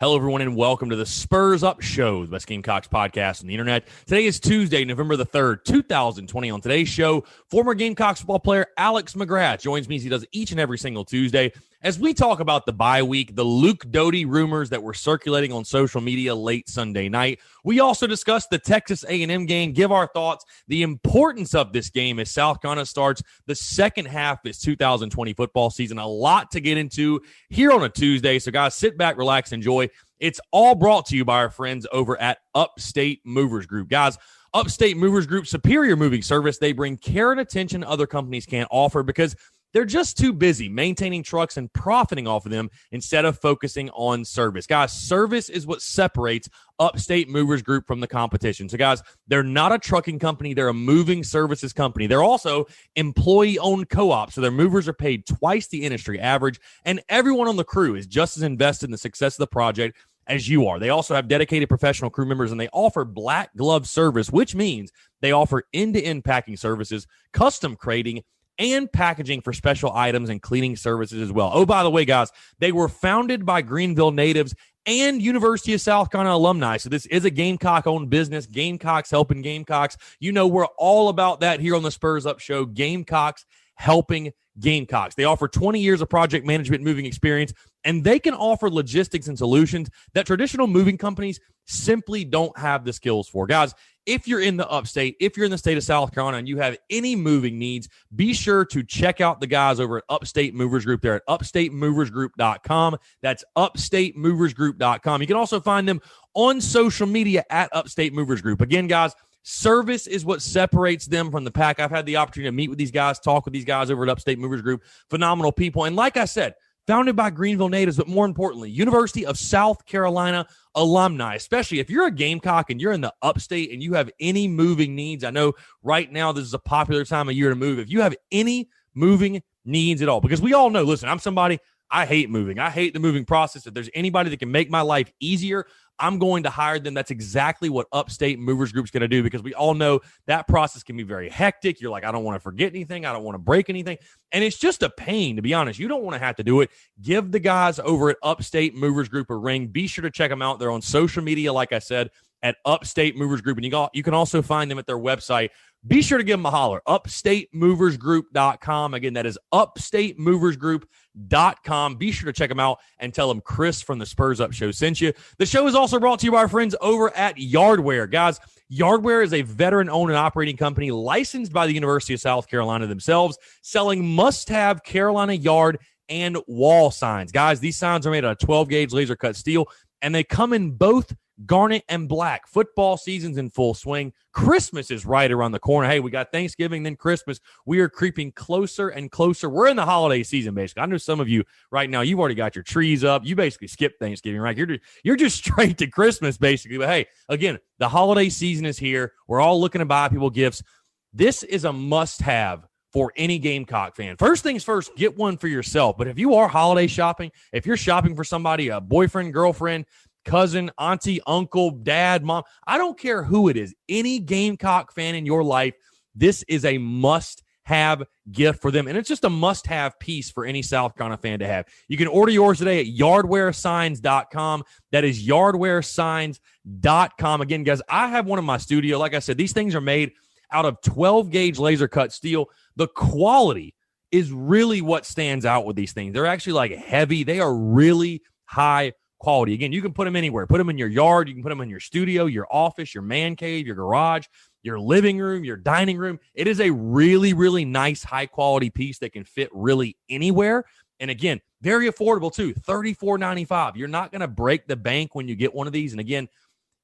Hello, everyone, and welcome to the Spurs Up Show, the best Gamecocks podcast on the internet. Today is Tuesday, November the 3rd, 2020. On today's show, former Gamecocks football player Alex McGrath joins me as he does each and every single Tuesday as we talk about the bye week, the Luke Doty rumors that were circulating on social media late Sunday night. We also discuss the Texas A&M game, give our thoughts, the importance of this game as South Carolina starts the second half of this 2020 football season. A lot to get into here on a Tuesday. So, guys, sit back, relax, enjoy. It's all brought to you by our friends over at Upstate Movers Group. Guys, Upstate Movers Group, superior moving service. They bring care and attention other companies can't offer because they're just too busy maintaining trucks and profiting off of them instead of focusing on service. Guys, service is what separates Upstate Movers Group from the competition. So, guys, they're not a trucking company. They're a moving services company. They're also employee-owned co-op, so their movers are paid twice the industry average, and everyone on the crew is just as invested in the success of the project as you are. They also have dedicated professional crew members, and they offer black glove service, which means they offer end-to-end packing services, custom crating, and packaging for special items and cleaning services as well. Oh, by the way, guys, they were founded by Greenville natives and University of South Carolina alumni. So this is a Gamecock-owned business. Gamecocks helping Gamecocks. You know we're all about that here on the Spurs Up Show. Gamecocks helping Gamecocks. They offer 20 years of project management moving experience, and they can offer logistics and solutions that traditional moving companies simply don't have the skills for. Guys, if you're in the upstate, if you're in the state of South Carolina and you have any moving needs, be sure to check out the guys over at Upstate Movers Group. They're at upstatemoversgroup.com. That's upstatemoversgroup.com. You can also find them on social media at Upstate Movers Group. Again, guys, service is what separates them from the pack. I've had the opportunity to meet with these guys, talk with these guys over at Upstate Movers Group. Phenomenal people. And like I said, founded by Greenville natives, but more importantly, University of South Carolina alumni, especially if you're a Gamecock and you're in the upstate and you have any moving needs. I know right now this is a popular time of year to move. If you have any moving needs at all, because we all know, listen, I'm somebody, I hate moving. I hate the moving process. If there's anybody that can make my life easier, I'm going to hire them. That's exactly what Upstate Movers Group's going to do, because we all know that process can be very hectic. You're like, I don't want to forget anything. I don't want to break anything. And it's just a pain, to be honest. You don't want to have to do it. Give the guys over at Upstate Movers Group a ring. Be sure to check them out. They're on social media, like I said, at Upstate Movers Group. And you can also find them at their website. Be sure to give them a holler, upstatemoversgroup.com. Again, that is upstatemoversgroup.com. Be sure to check them out and tell them Chris from the Spurs Up Show sent you. The show is also brought to you by our friends over at Yardware. Guys, Yardware is a veteran-owned and operating company licensed by the University of South Carolina themselves, selling must-have Carolina yard and wall signs. Guys, these signs are made out of 12-gauge laser-cut steel, and they come in both garnet and black. Football season's in full swing. Christmas is right around the corner. Hey, we got Thanksgiving, then Christmas. We are creeping closer and closer. We're in the holiday season, basically. I know some of you right now, you've already got your trees up. You basically skipped Thanksgiving, right? You're just straight to Christmas, basically. But hey, again, the holiday season is here. We're all looking to buy people gifts. This is a must-have for any Gamecock fan. First things first, get one for yourself. But if you are holiday shopping, if you're shopping for somebody, a boyfriend, girlfriend, cousin, auntie, uncle, dad, mom, I don't care who it is, any Gamecock fan in your life, this is a must-have gift for them. And it's just a must-have piece for any South Carolina fan to have. You can order yours today at yardwaresigns.com. That is yardwaresigns.com. Again, guys, I have one in my studio. Like I said, these things are made out of 12-gauge laser-cut steel. The quality is really what stands out with these things. They're actually like heavy. They are really high quality. Again, you can put them anywhere. Put them in your yard. You can put them in your studio, your office, your man cave, your garage, your living room, your dining room. It is a really, really nice, high-quality piece that can fit really anywhere. And again, very affordable too, $34.95. You're not going to break the bank when you get one of these. And again,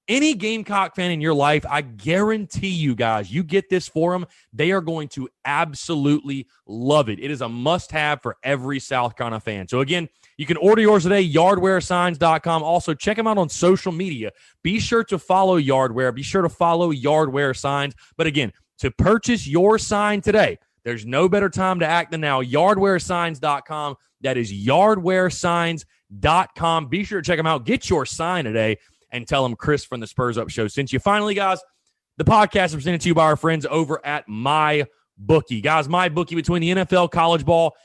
any Gamecock fan in your life, I guarantee you guys, you get this for them, they are going to absolutely love it. It is a must-have for every South Carolina fan. So again, you can order yours today, yardwaresigns.com. Also, check them out on social media. Be sure to follow Yardware. Be sure to follow Yardware Signs. But again, to purchase your sign today, there's no better time to act than now. Yardwaresigns.com. That is yardwaresigns.com. Be sure to check them out. Get your sign today and tell them Chris from the Spurs Up Show sent you. Finally, guys, the podcast is presented to you by our friends over at MyBookie. Guys, MyBookie, between the NFL, college ball,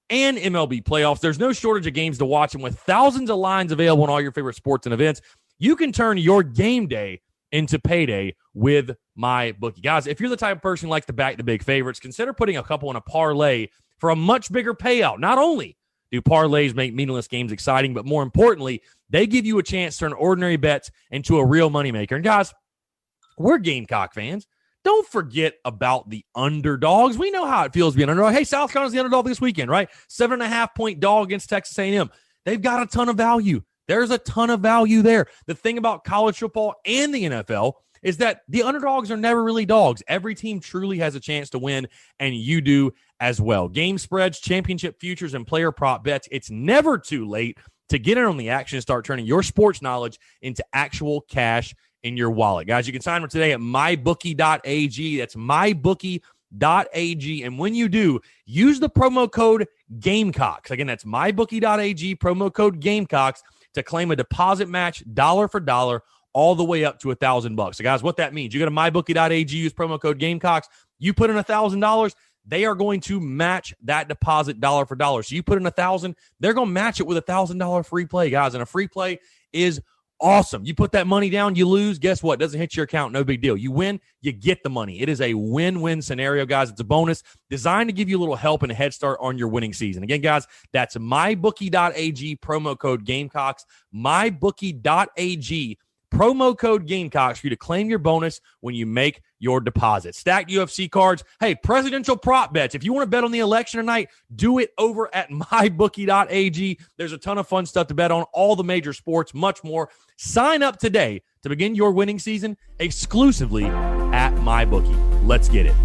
and MLB playoffs. There's no shortage of games to watch, and with thousands of lines available on all your favorite sports and events, you can turn your game day into payday with MyBookie. Guys, if you're the type of person who likes to back the big favorites, consider putting a couple in a parlay for a much bigger payout. Not only do parlays make meaningless games exciting, but more importantly, they give you a chance to turn ordinary bets into a real moneymaker. And guys, we're Gamecock fans. Don't forget about the underdogs. We know how it feels to be an underdog. Hey, South Carolina's the underdog this weekend, right? 7.5-point dog against Texas A&M. They've got a ton of value. There's a ton of value there. The thing about college football and the NFL is that the underdogs are never really dogs. Every team truly has a chance to win, and you do as well. Game spreads, championship futures, and player prop bets. It's never too late to get in on the action and start turning your sports knowledge into actual cash in your wallet. Guys, you can sign up today at mybookie.ag. That's mybookie.ag. And when you do, use the promo code Gamecocks. Again, that's mybookie.ag, promo code Gamecocks, to claim a deposit match dollar for dollar all the way up to $1,000. So, guys, what that means, you go to mybookie.ag, use promo code Gamecocks, you put in $1,000, they are going to match that deposit dollar for dollar. So you put in $1,000, they're going to match it with $1,000 free play, guys. And a free play is awesome. You put that money down, you lose. Guess what? It doesn't hit your account. No big deal. You win, you get the money. It is a win-win scenario, guys. It's a bonus designed to give you a little help and a head start on your winning season. Again, guys, that's mybookie.ag, promo code Gamecocks. Mybookie.ag, promo code Gamecocks for you to claim your bonus when you make your deposit. Stacked UFC cards. Hey, presidential prop bets. If you want to bet on the election tonight, do it over at mybookie.ag. There's a ton of fun stuff to bet on, all the major sports, much more. Sign up today to begin your winning season exclusively at MyBookie. Let's get it.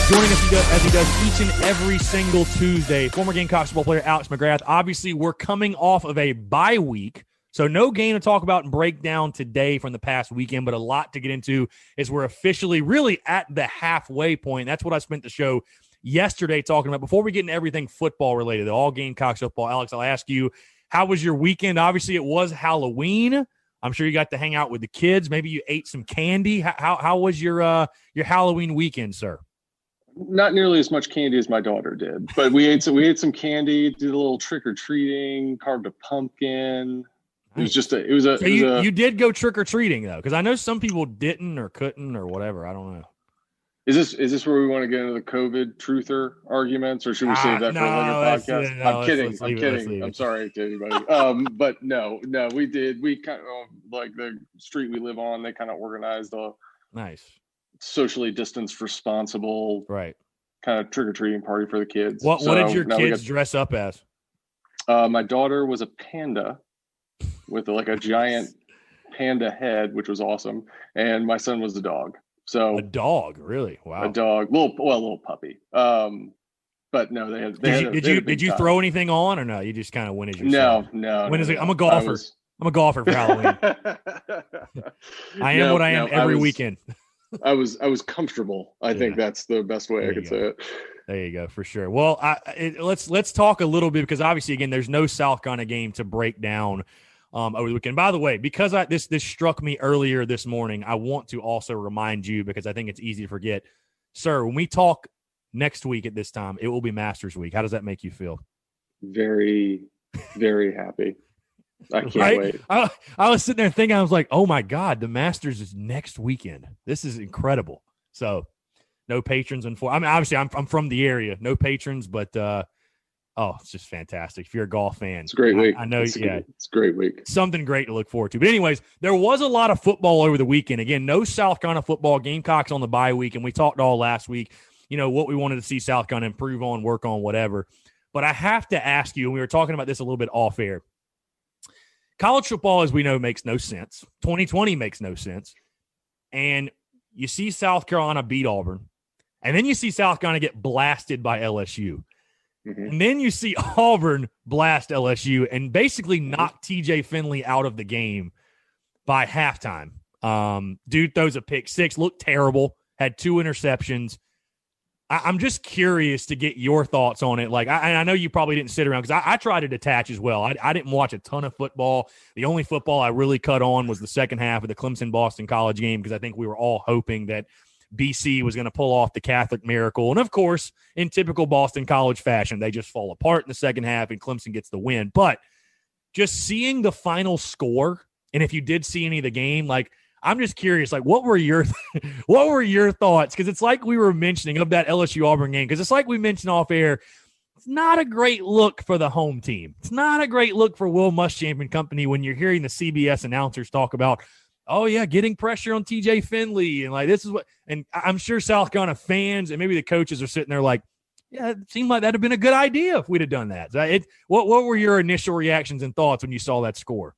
Joining us as he does each and every single Tuesday, former Gamecocks football player Alex McGrath. Obviously, we're coming off of a bye week, so no game to talk about and break down today from the past weekend, but a lot to get into as we're officially really at the halfway point. That's what I spent the show yesterday talking about. Before we get into everything football related, all Gamecocks football, Alex, I'll ask you, how was your weekend? Obviously, it was Halloween. I'm sure you got to hang out with the kids. Maybe you ate some candy. How was your Halloween weekend, sir? Not nearly as much candy as my daughter did, but we ate some candy, did a little trick or treating, carved a pumpkin. It was just you did go trick or treating though, because I know some people didn't or couldn't or whatever. I don't know. Is this where we want to get into the COVID truther arguments, or should we save that for another podcast? I'm kidding. I'm sorry to anybody. But no, we did. We kind of, like the street we live on, they kind of organized a nice, socially distanced, responsible, right, kind of trick-or-treating party for the kids. What did your kids dress up as? My daughter was a panda with a giant panda head, which was awesome, and my son was the dog. So a dog, really? Wow. A dog, a little puppy. But no, they had. Did you throw anything on, or no? You just kind of went as yourself? No. When is it? I'm a golfer. I'm a golfer for Halloween. I am what I am every weekend. I was comfortable. I think that's the best way I could say it. There you go, for sure. Well, let's talk a little bit, because obviously, again, there's no South Carolina game to break down over the weekend. By the way, because this struck me earlier this morning, I want to also remind you, because I think it's easy to forget, sir. When we talk next week at this time, it will be Masters Week. How does that make you feel? Very, very happy. I can't wait. I was sitting there thinking, I was like, oh my God, the Masters is next weekend. This is incredible. So no patrons. Obviously I'm from the area, no patrons, but it's just fantastic. If you're a golf fan, it's a great week. I know. It's a great week. Something great to look forward to. But anyways, there was a lot of football over the weekend. Again, no South Carolina football. Gamecocks on the bye week. And we talked all last week, what we wanted to see South Carolina improve on, work on, whatever. But I have to ask you, and we were talking about this a little bit off air. College football, as we know, makes no sense. 2020 makes no sense. And you see South Carolina beat Auburn, and then you see South Carolina get blasted by LSU. Mm-hmm. And then you see Auburn blast LSU and basically knock TJ Finley out of the game by halftime. Dude throws a pick six, looked terrible, had 2 interceptions. I'm just curious to get your thoughts on it. Like, I know you probably didn't sit around because I tried to detach as well. I didn't watch a ton of football. The only football I really cut on was the second half of the Clemson-Boston College game because I think we were all hoping that BC was going to pull off the Catholic miracle. And, of course, in typical Boston College fashion, they just fall apart in the second half and Clemson gets the win. But just seeing the final score, and if you did see any of the game, like, I'm just curious, like, what were your thoughts? Because it's like we were mentioning of that LSU Auburn game, because it's like we mentioned off air, it's not a great look for the home team. It's not a great look for Will Muschamp and company when you're hearing the CBS announcers talk about, oh, yeah, getting pressure on TJ Finley. And, like, this is what – and I'm sure South Carolina fans and maybe the coaches are sitting there like, yeah, it seemed like that would have been a good idea if we'd have done that. What were your initial reactions and thoughts when you saw that score?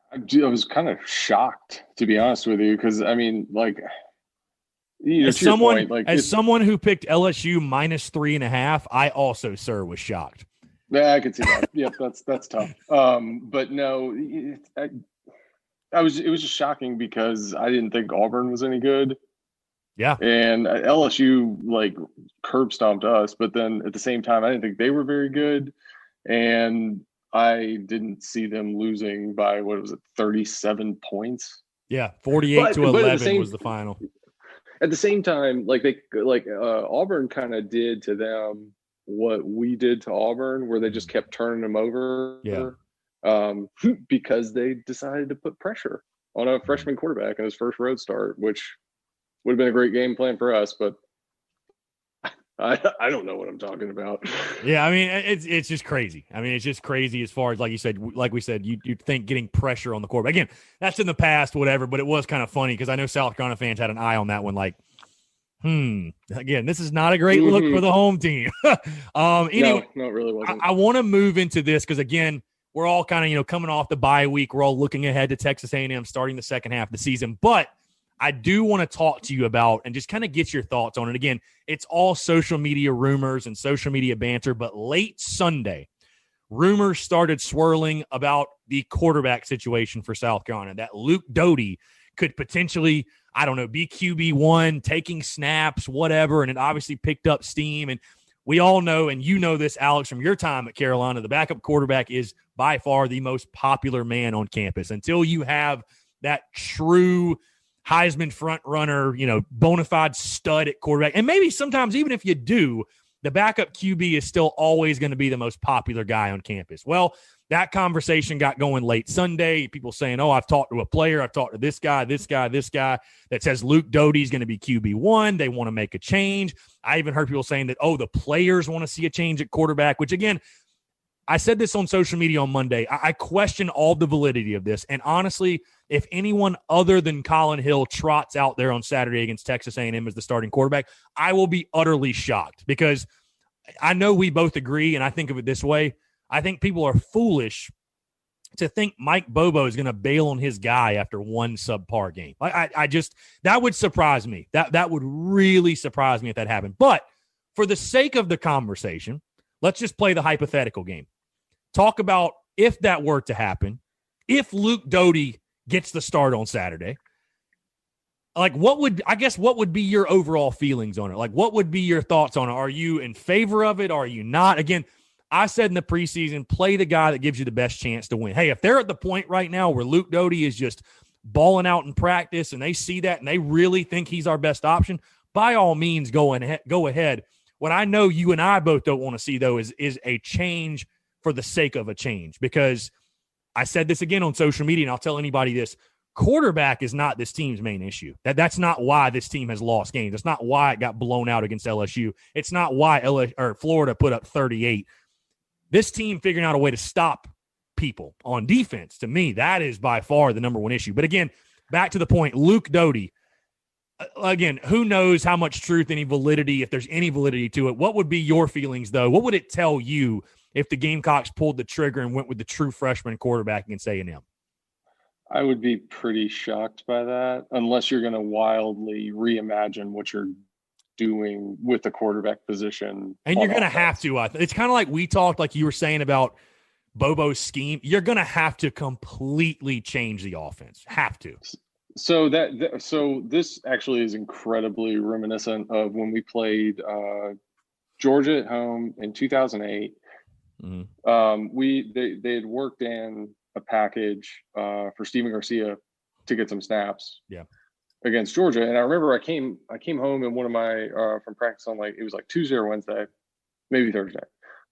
I was kind of shocked, to be honest with you, because, I mean, like – as someone who picked LSU minus 3.5, I also, sir, was shocked. Yeah, I could see that. Yep, that's tough. But no, it was just shocking because I didn't think Auburn was any good. Yeah, and LSU like curb stomped us, but then at the same time, I didn't think they were very good, and I didn't see them losing by 37 points. Yeah, 48-11 was the final. At the same time, Auburn kind of did to them what we did to Auburn, where they just kept turning them over. Yeah. Because they decided to put pressure on a freshman quarterback in his first road start, which would have been a great game plan for us, but I don't know what I'm talking about. Yeah, I mean, it's just crazy. I mean, it's just crazy as far as, like we said, you'd think getting pressure on the quarterback. Again, that's in the past, whatever, but it was kind of funny because I know South Carolina fans had an eye on that one, like, again, this is not a great look for the home team. Anyway, no, it really wasn't. I want to move into this because, again, we're all kind of, coming off the bye week. We're all looking ahead to Texas A&M starting the second half of the season, but I do want to talk to you about and just kind of get your thoughts on it. Again, it's all social media rumors and social media banter, but late Sunday, rumors started swirling about the quarterback situation for South Carolina, that Luke Doty could potentially, I don't know, be QB1, taking snaps, whatever, and it obviously picked up steam. And we all know, and you know this, Alex, from your time at Carolina, the backup quarterback is by far the most popular man on campus. Until you have that true Heisman front runner, bona fide stud at quarterback. And maybe sometimes even if you do, the backup QB is still always going to be the most popular guy on campus. Well, that conversation got going late Sunday. People saying, oh, I've talked to a player. I've talked to this guy that says Luke Doty is going to be QB1. They want to make a change. I even heard people saying that, oh, the players want to see a change at quarterback, which again, I said this on social media on Monday. I question all the validity of this. And honestly, if anyone other than Colin Hill trots out there on Saturday against Texas A&M as the starting quarterback, I will be utterly shocked because I know we both agree, and I think of it this way. I think people are foolish to think Mike Bobo is going to bail on his guy after one subpar game. I just – that would surprise me. That would really surprise me if that happened. But for the sake of the conversation, let's just play the hypothetical game. Talk about if that were to happen, if Luke Doty gets the start on Saturday, like what would be your overall feelings on it? Like what would be your thoughts on it? Are you in favor of it? Are you not? Again, I said in the preseason, play the guy that gives you the best chance to win. Hey, if they're at the point right now where Luke Doty is just balling out in practice and they see that and they really think he's our best option, by all means, go ahead. What I know you and I both don't want to see, though, is a change for the sake of a change, because I said this again on social media, and I'll tell anybody this: quarterback is not this team's main issue. That's not why this team has lost games. That's not why it got blown out against LSU. It's not why Florida put up 38. This team figuring out a way to stop people on defense, to me, that is by far the number one issue. But again, back to the point, Luke Doty, again, who knows how much truth, any validity, if there's any validity to it. What would be your feelings, though? What would it tell you if the Gamecocks pulled the trigger and went with the true freshman quarterback against A&M? I would be pretty shocked by that, unless you're going to wildly reimagine what you're doing with the quarterback position. And you're going to have to. It's kind of like we talked, like you were saying about Bobo's scheme. You're going to have to completely change the offense. Have to. So this actually is incredibly reminiscent of when we played Georgia at home in 2008. Mm-hmm. They had worked in a package for Steven Garcia to get some snaps against Georgia. And I remember I came home and one of my from practice on it was like Tuesday or Wednesday, maybe Thursday.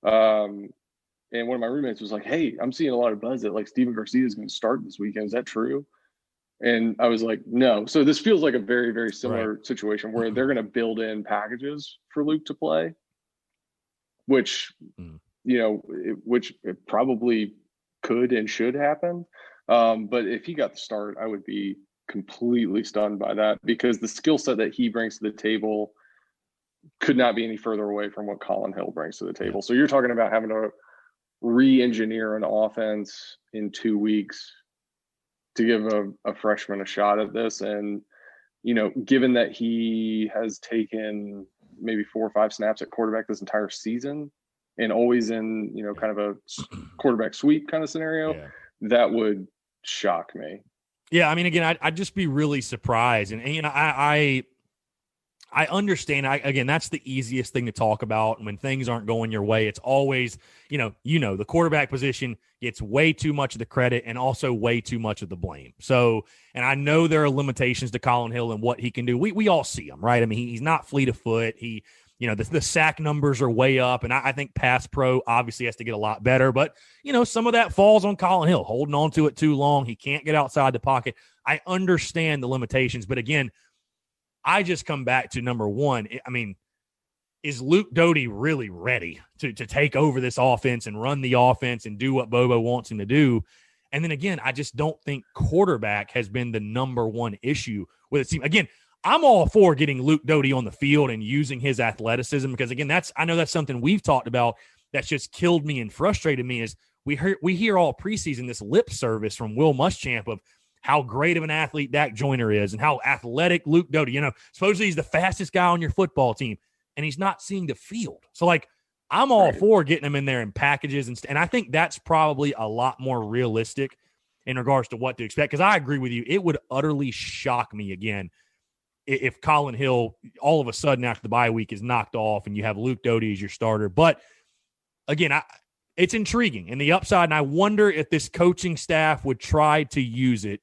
And one of my roommates was like, "Hey, I'm seeing a lot of buzz that like Steven Garcia is going to start this weekend. Is that true?" And I was like, "No." So this feels like a very, very similar situation where they're going to build in packages for Luke to play, which which it probably could and should happen. But if he got the start, I would be completely stunned by that, because the skill set that he brings to the table could not be any further away from what Colin Hill brings to the table. So you're talking about having to re-engineer an offense in 2 weeks to give a freshman a shot at this. And, given that he has taken maybe 4 or 5 snaps at quarterback this entire season, and always in, kind of a quarterback sweep kind of scenario, that would shock me. Yeah, I mean, again, I'd just be really surprised. And I understand. Again, that's the easiest thing to talk about. When things aren't going your way, it's always, the quarterback position gets way too much of the credit and also way too much of the blame. So, and I know there are limitations to Colin Hill and what he can do. We all see him, right? I mean, he's not fleet of foot. The sack numbers are way up, and I think pass pro obviously has to get a lot better. But, some of that falls on Colin Hill, holding on to it too long. He can't get outside the pocket. I understand the limitations. But, again, I just come back to number one. I mean, is Luke Doty really ready to take over this offense and run the offense and do what Bobo wants him to do? And then, again, I just don't think quarterback has been the number one issue with the team. Again, I'm all for getting Luke Doty on the field and using his athleticism, because, again, I know that's something we've talked about that's just killed me and frustrated me. Is we hear all preseason this lip service from Will Muschamp of how great of an athlete Dak Joyner is and how athletic Luke Doty. Supposedly he's the fastest guy on your football team, and he's not seeing the field. So, I'm all for getting him in there in packages, and I think that's probably a lot more realistic in regards to what to expect, because I agree with you. It would utterly shock me, again, if Colin Hill all of a sudden after the bye week is knocked off and you have Luke Doty as your starter. But, again, it's intriguing and the upside, and I wonder if this coaching staff would try to use it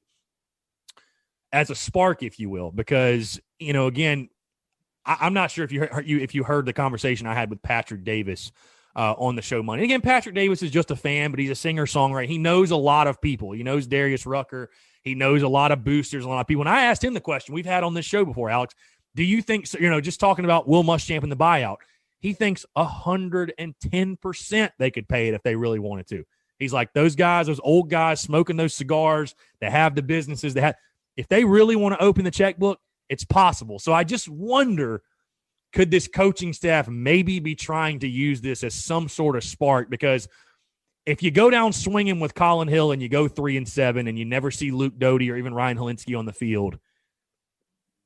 as a spark, if you will, because, again, I'm not sure if you heard the conversation I had with Patrick Davis on the show Monday. Again, Patrick Davis is just a fan, but he's a singer-songwriter. He knows a lot of people. He knows Darius Rucker. He knows a lot of boosters, a lot of people. And I asked him the question we've had on this show before, Alex. Do you think, just talking about Will Muschamp and the buyout, he thinks 110% they could pay it if they really wanted to. He's like, those guys, those old guys smoking those cigars, they have the businesses, if they really want to open the checkbook, it's possible. So I just wonder, could this coaching staff maybe be trying to use this as some sort of spark? Because if you go down swinging with Colin Hill and you go 3-7 and you never see Luke Doty or even Ryan Helinski on the field,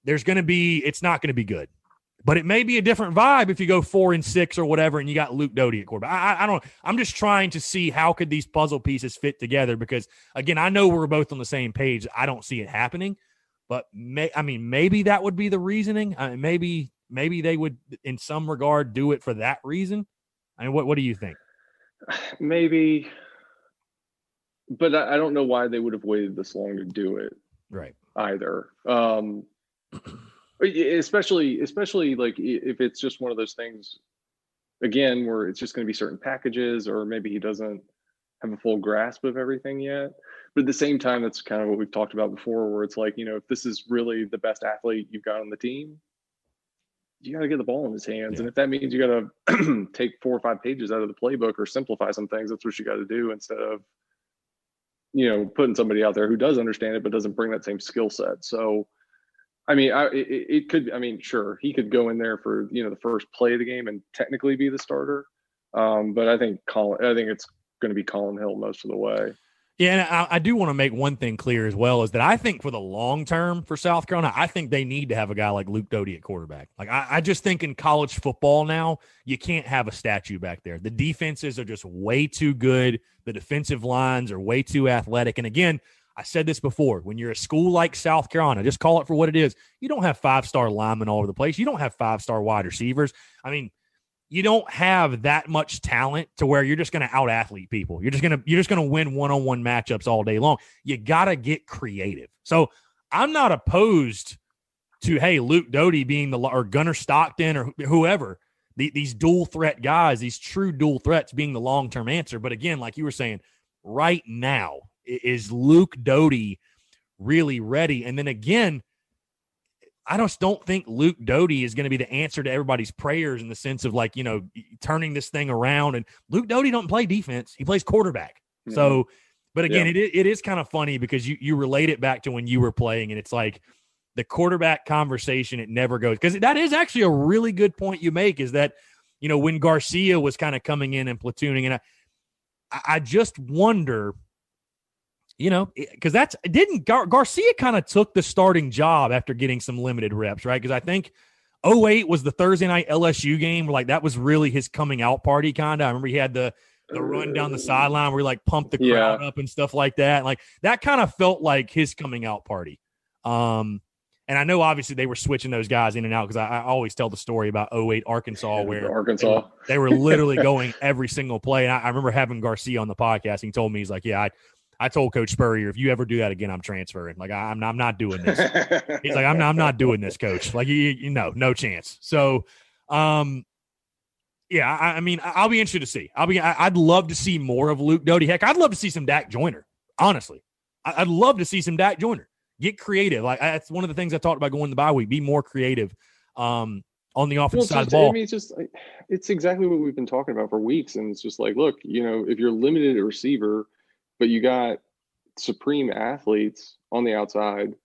it's not going to be good. But it may be a different vibe if you go 4-6 or whatever and you got Luke Doty at quarterback. I don't know. I'm just trying to see how could these puzzle pieces fit together, because, again, I know we're both on the same page. I don't see it happening. But, maybe that would be the reasoning. Maybe they would, in some regard, do it for that reason. What do you think? Maybe, but I don't know why they would have waited this long to do it. Right. Either. Especially like if it's just one of those things, again, where it's just going to be certain packages, or maybe he doesn't have a full grasp of everything yet. But at the same time, that's kind of what we've talked about before, where it's like, if this is really the best athlete you've got on the team, you got to get the ball in his hands. Yeah. And if that means you got to take 4 or 5 pages out of the playbook or simplify some things, that's what you got to do, instead of, putting somebody out there who does understand it, but doesn't bring that same skill set. So I mean, it could. I mean, sure, he could go in there for the first play of the game and technically be the starter. But I think it's going to be Colin Hill most of the way. Yeah, and I do want to make one thing clear as well, is that I think for the long term for South Carolina, I think they need to have a guy like Luke Doty at quarterback. Like I just think in college football now, you can't have a statue back there. The defenses are just way too good. The defensive lines are way too athletic. And again, I said this before, when you're a school like South Carolina, just call it for what it is. You don't have 5-star linemen all over the place. You don't have 5-star wide receivers. I mean, you don't have that much talent to where you're just going to out-athlete people. You're just going to win one-on-one matchups all day long. You got to get creative. So I'm not opposed to, hey, Luke Doty being or Gunnar Stockton or whoever, these dual threat guys, these true dual threats being the long-term answer. But again, like you were saying, right now, is Luke Doty really ready? And then again, I just don't think Luke Doty is going to be the answer to everybody's prayers in the sense of turning this thing around. And Luke Doty don't play defense. He plays quarterback. Mm-hmm. So, but again, it is kind of funny because you relate it back to when you were playing, and it's like the quarterback conversation, it never goes. Because that is actually a really good point you make, is that, when Garcia was kind of coming in and platooning, and I just wonder – because Garcia kind of took the starting job after getting some limited reps, right? Because I think 2008 was the Thursday night LSU game where that was really his coming out party kind of. I remember he had the run down the sideline where he pumped the crowd up and stuff like that. And that kind of felt like his coming out party. And I know obviously they were switching those guys in and out, because I always tell the story about 2008 Arkansas where they were literally going every single play. And I remember having Garcia on the podcast. And he told me, he's like, yeah, I told Coach Spurrier, if you ever do that again, I'm transferring. I'm not doing this. He's like, I'm not doing this, Coach. No chance. So, yeah, I mean, I'll be interested to see. I'd love to see more of Luke Doty. Heck, I'd love to see some Dak Joyner. Honestly, I'd love to see some Dak Joyner. Get creative. That's one of the things I talked about going in the bye week. Be more creative on the offensive side of the ball. I mean, it's exactly what we've been talking about for weeks. And it's just look, if you're limited at receiver, but you got supreme athletes on the outside,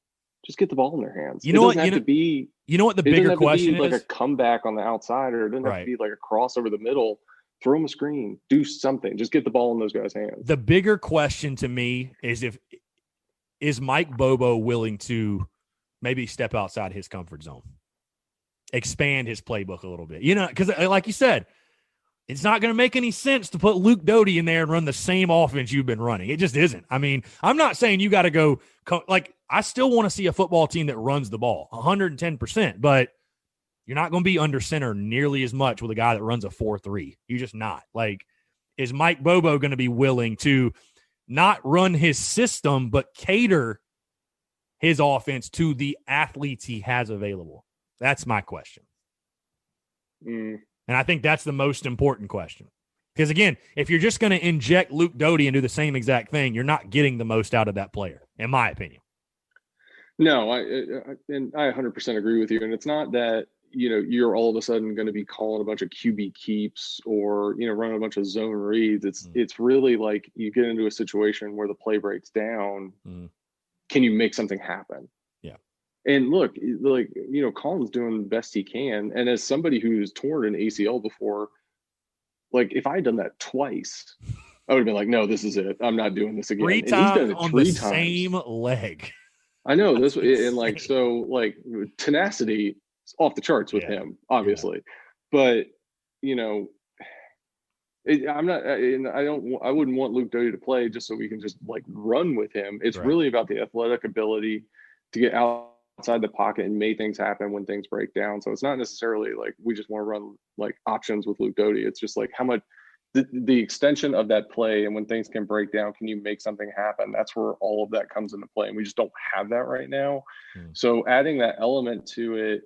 just get the ball in their hands. You know what the bigger question is? Like a comeback on the outside, or it doesn't have to be like a cross over the middle. Throw them a screen. Do something. Just get the ball in those guys' hands. The bigger question to me is Mike Bobo willing to maybe step outside his comfort zone, expand his playbook a little bit? Because like you said, it's not going to make any sense to put Luke Doty in there and run the same offense you've been running. It just isn't. I mean, I'm not saying you got to go I still want to see a football team that runs the ball 110%, but you're not going to be under center nearly as much with a guy that runs a 4-3. You're just not. Is Mike Bobo going to be willing to not run his system, but cater his offense to the athletes he has available? That's my question. And I think that's the most important question. Because, again, if you're just going to inject Luke Doty and do the same exact thing, you're not getting the most out of that player, in my opinion. No, I 100% agree with you. And it's not that, you're all of a sudden going to be calling a bunch of QB keeps or, running a bunch of zone reads. It's really you get into a situation where the play breaks down. Can you make something happen? And look, Colin's doing the best he can. And as somebody who's torn an ACL before, if I had done that twice, I would have been like, no, this is it. I'm not doing this again. 3 times on the same leg. I know this. And so tenacity is off the charts with him, obviously. But, I'm not, and I wouldn't want Luke Doty to play just so we can just run with him. It's really about the athletic ability to get outside the pocket and make things happen when things break down. So it's not necessarily we just want to run options with Luke Doty. It's just how much the extension of that play, and when things can break down, can you make something happen? That's where all of that comes into play. And we just don't have that right now. So adding that element to it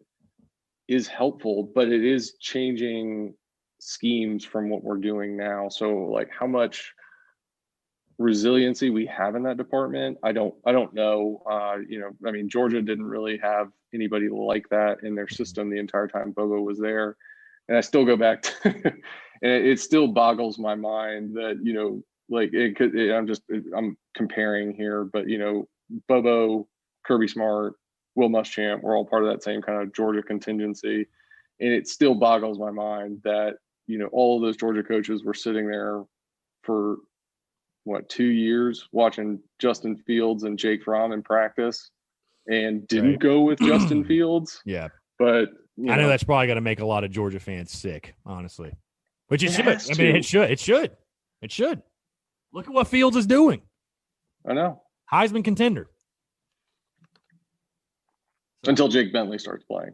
is helpful, but it is changing schemes from what we're doing now. So how much resiliency we have in that department, I don't know. I mean, Georgia didn't really have anybody like that in their system the entire time Bobo was there. And I still go back to, and it still boggles my mind that, I'm comparing here, but, Bobo, Kirby Smart, Will Muschamp, we're all part of that same kind of Georgia contingency. And it still boggles my mind that, all of those Georgia coaches were sitting there for 2 years watching Justin Fields and Jake Fromm in practice and didn't go with Justin Fields. Yeah. But I know that's probably going to make a lot of Georgia fans sick, honestly. Which it should. I mean, it should. Look at what Fields is doing. I know. Heisman contender. Until Jake Bentley starts playing.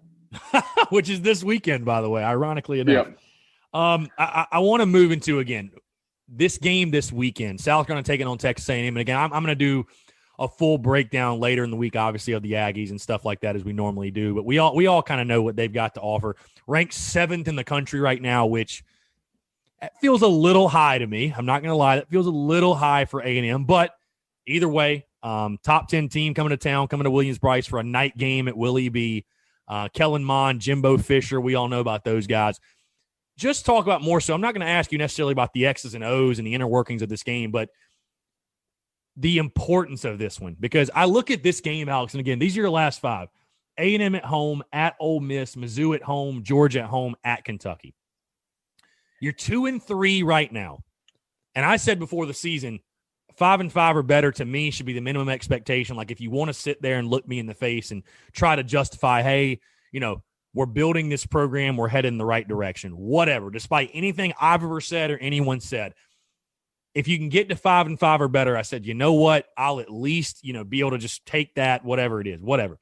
Which is this weekend, by the way, ironically enough. Yeah. I want to move into, again, this game this weekend. South Carolina taking on Texas A&M. And, again, I'm going to do a full breakdown later in the week, obviously, of the Aggies and stuff like that as we normally do. But we all kind of know what they've got to offer. Ranked 7th in the country right now, which feels a little high to me. I'm not going to lie. That feels a little high for A&M. But either way, top 10 team coming to town, coming to Williams-Brice for a night game at Willie B. Kellen Mond, Jimbo Fisher, we all know about those guys. Just talk about more so. I'm not going to ask you necessarily about the X's and O's and the inner workings of this game, but the importance of this one. Because I look at this game, Alex, and again, these are your last 5. A&M at home, at Ole Miss, Mizzou at home, Georgia at home, at Kentucky. You're 2-3 right now. And I said before the season, 5-5 or better to me should be the minimum expectation. Like if you want to sit there and look me in the face and try to justify, hey, we're building this program, we're headed in the right direction, whatever, despite anything I've ever said or anyone said. If you can get to 5-5 or better, I said, you know what? I'll at least, be able to just take that, whatever it is, whatever.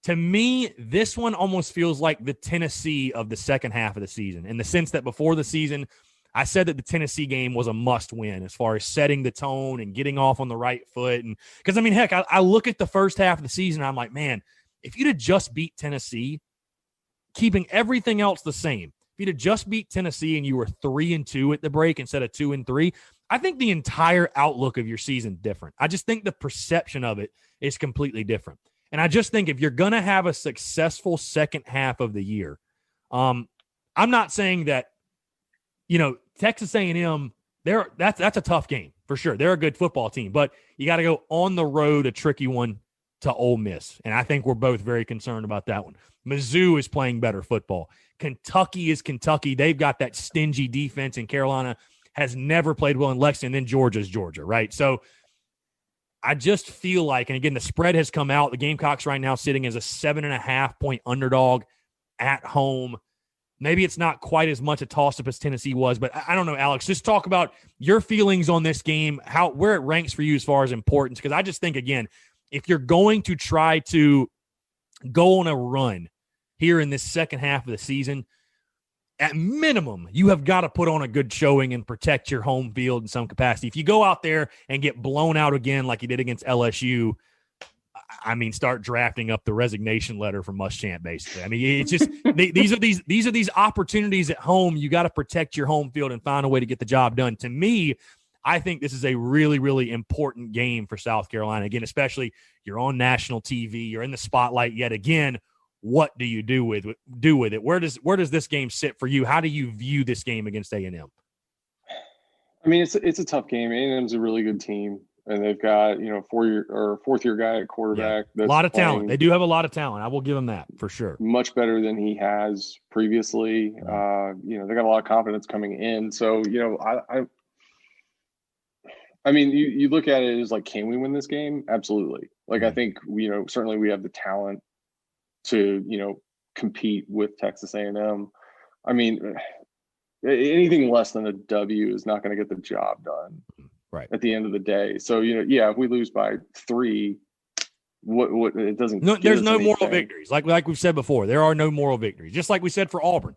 To me, this one almost feels like the Tennessee of the second half of the season, in the sense that before the season, I said that the Tennessee game was a must-win as far as setting the tone and getting off on the right foot. And because, heck, I look at the first half of the season, and I'm like, man, if you'd have just beat Tennessee, keeping everything else the same, if you'd have just beat Tennessee and you were 3-2 at the break instead of 2-3, I think the entire outlook of your season different. I just think the perception of it is completely different. And I just think if you're going to have a successful second half of the year, I'm not saying that, Texas A&M, that's a tough game for sure. They're a good football team, but you got to go on the road, a tricky one, to Ole Miss. And I think we're both very concerned about that one. Mizzou is playing better football. Kentucky is Kentucky. They've got that stingy defense, and Carolina has never played well in Lexington. Then Georgia's Georgia, right? So I just feel like, and again, the spread has come out. The Gamecocks right now sitting as a 7.5-point underdog at home. Maybe it's not quite as much a toss-up as Tennessee was, but I don't know, Alex. Just talk about your feelings on this game, where it ranks for you as far as importance, because I just think, again, if you're going to try to go on a run here in this second half of the season, at minimum, you have got to put on a good showing and protect your home field in some capacity. If you go out there and get blown out again like you did against LSU, start drafting up the resignation letter from Muschamp, basically. It's just these are these opportunities at home. You got to protect your home field and find a way to get the job done. To me, I think this is a really, really important game for South Carolina. Again, especially you're on national TV, you're in the spotlight yet again. What do you do with it? Where does this game sit for you? How do you view this game against A&M? It's a tough game. A&M's a really good team, and they've got fourth year guy at quarterback. Yeah. A lot of talent. They do have a lot of talent. I will give them that for sure. Much better than he has previously. They got a lot of confidence coming in. So you look at it as like, can we win this game? Absolutely. I think certainly we have the talent to compete with Texas A&M. Anything less than a W is not going to get the job done right at the end of the day. So if we lose by 3, what it doesn't. No, there's no moral victories. Like we've said before, there are no moral victories. Just like we said for Auburn,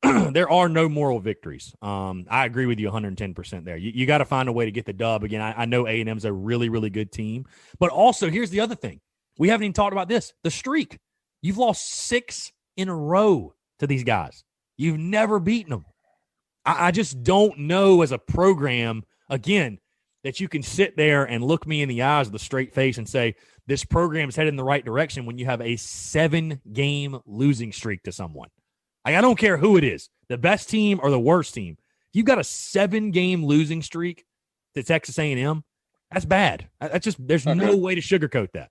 there are no moral victories. I agree with you 110% there. You got to find a way to get the dub. Again, I know A&M's a really, really good team, but also here's the other thing. We haven't even talked about this: the streak. You've lost 6 in a row to these guys. You've never beaten them. I just don't know as a program, again, that you can sit there and look me in the eyes with a straight face and say, this program is headed in the right direction when you have a 7-game losing streak to someone. I don't care who it is, the best team or the worst team. You've got a 7-game losing streak to Texas A&M. That's bad. That's just, there's no way to sugarcoat that.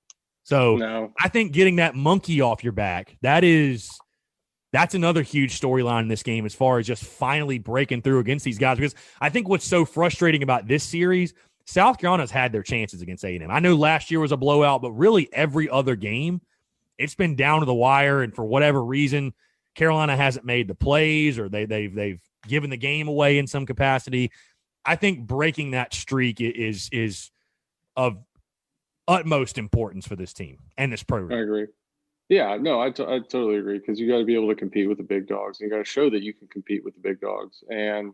So no. I think getting that monkey off your back, that's another huge storyline in this game as far as just finally breaking through against these guys. Because I think what's so frustrating about this series, South Carolina's had their chances against A&M. I know last year was a blowout, but really every other game, it's been down to the wire. And for whatever reason, Carolina hasn't made the plays, or they've given the game away in some capacity. I think breaking that streak is of utmost importance for this team and this program. I agree. Yeah, no, I totally agree, because you got to be able to compete with the big dogs. And you got to show that you can compete with the big dogs. And,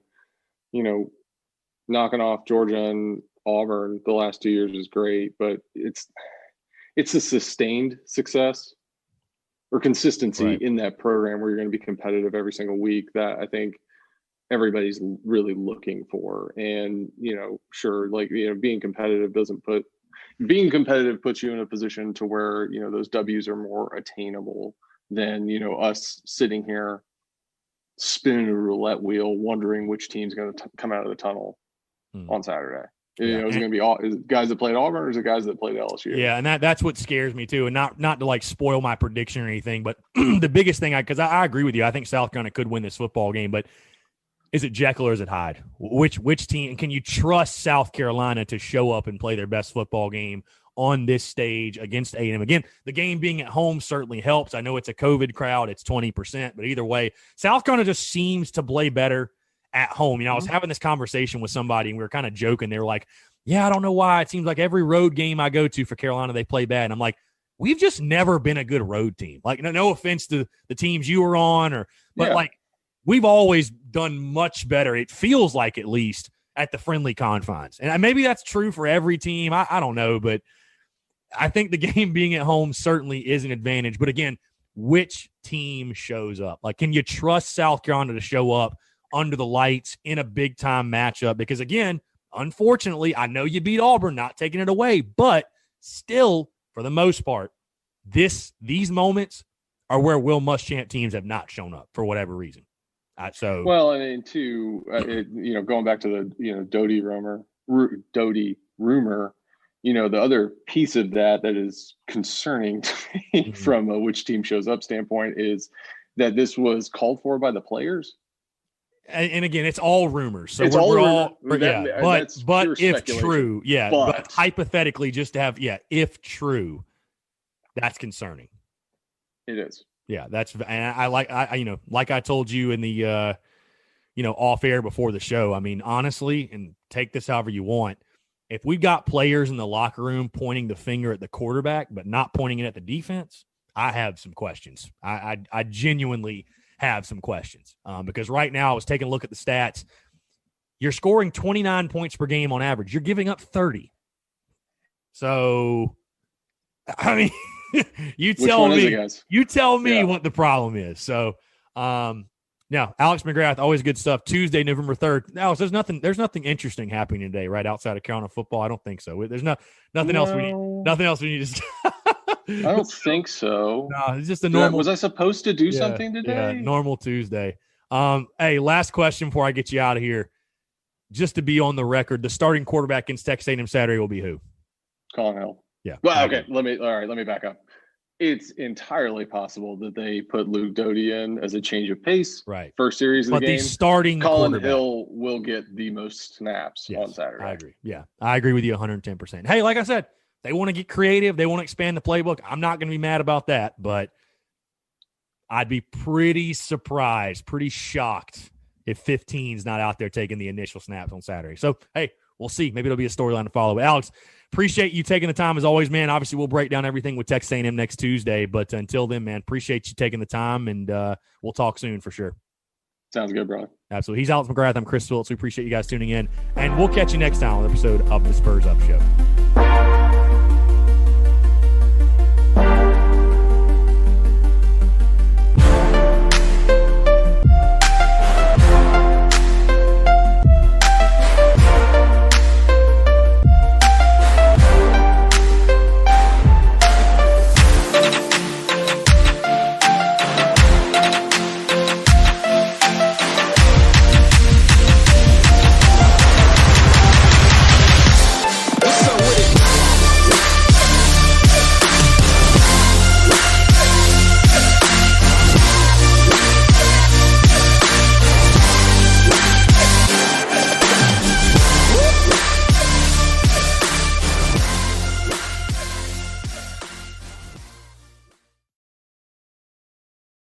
knocking off Georgia and Auburn the last 2 years is great, but it's a sustained success or consistency in that program where you're going to be competitive every single week that I think everybody's really looking for. And, sure, being competitive being competitive puts you in a position to where, those W's are more attainable than, us sitting here spinning a roulette wheel, wondering which team's going to come out of the tunnel on Saturday. Is it going to be guys that played Auburn, or is it guys that played LSU? Yeah, and that's what scares me too. And not to spoil my prediction or anything, but the biggest thing, because I agree with you, I think South Carolina could win this football game, but is it Jekyll or is it Hyde? Which team can you trust South Carolina to show up and play their best football game on this stage against A&M? Again, the game being at home certainly helps. I know it's a COVID crowd, it's 20%, but either way, South Carolina just seems to play better at home. I was having this conversation with somebody, and we were kind of joking. They were like, yeah, I don't know why. It seems like every road game I go to for Carolina, they play bad. And I'm like, we've just never been a good road team. No offense to the teams you were on, but we've always done much better, it feels like, at least at the friendly confines. And maybe that's true for every team. I don't know, but I think the game being at home certainly is an advantage. But again, which team shows up? Can you trust South Carolina to show up under the lights in a big-time matchup? Because, again, unfortunately, I know you beat Auburn, not taking it away, but still, for the most part, these moments are where Will Muschamp teams have not shown up for whatever reason. Going back to the Doty rumor, the other piece of that is concerning to me from a which team shows up standpoint is that this was called for by the players. And again, it's all rumors. So it's but if true, but hypothetically, just to have, if true, that's concerning. It is. Yeah, and like I told you in the, off air before the show. I mean, honestly, and take this however you want, if we've got players in the locker room pointing the finger at the quarterback, but not pointing it at the defense, I have some questions. I genuinely have some questions because right now I was taking a look at the stats. You're scoring 29 points per game on average. You're giving up 30. So, I mean, you tell me what the problem is. So, now Alex McGrath, always good stuff. Tuesday, November 3rd. Alex, there's nothing interesting happening today, right? Outside of Carolina football. I don't think so. There's nothing else we need to I don't think so. No, it's just a normal. Was I supposed to do something today? Yeah, normal Tuesday. Hey, last question before I get you out of here. Just to be on the record, the starting quarterback against Texas A&M Saturday will be who? Colin Hill. Yeah. Well, okay. Let me back up. It's entirely possible that they put Luke Doty in as a change of pace. Right. First series of the game. But the starting Colin Hill will get the most snaps on Saturday. I agree. Yeah. I agree with you 110%. Hey, like I said, they want to get creative. They want to expand the playbook. I'm not going to be mad about that, but I'd be pretty surprised, pretty shocked if 15's not out there taking the initial snaps on Saturday. So, hey, we'll see. Maybe it'll be a storyline to follow. But Alex, appreciate you taking the time as always, man. Obviously, we'll break down everything with Texas A&M next Tuesday. But until then, man, appreciate you taking the time, and we'll talk soon for sure. Sounds good, brother. Absolutely. He's Alex McGrath. I'm Chris Phillips. We appreciate you guys tuning in, and we'll catch you next time on an episode of the Spurs Up Show.